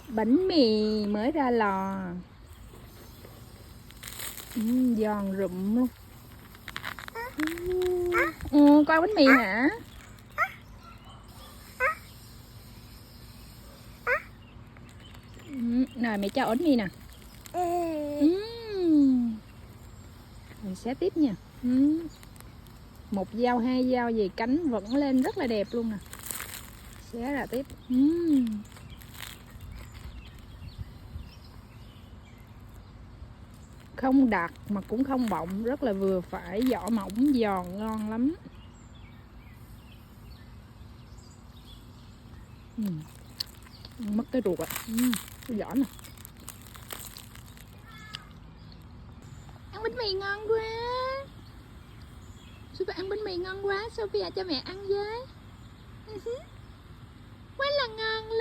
Bánh mì mới ra lò. Giòn rụm luôn. Coi bánh mì hả? Rồi mẹ cho ổ bánh mì nè. Mình xé tiếp nha. Một dao, hai dao gì cánh vẫn lên rất là đẹp luôn nè. Xé ra tiếp. Không đặc mà cũng không bọng, rất là vừa phải, vỏ mỏng giòn ngon lắm. Mất cái ruột ạ. Cái vỏ nè. Ăn bánh mì ngon quá. Sophia ăn bánh mì ngon quá. Sophia cho mẹ ăn với. Quá là ngon luôn.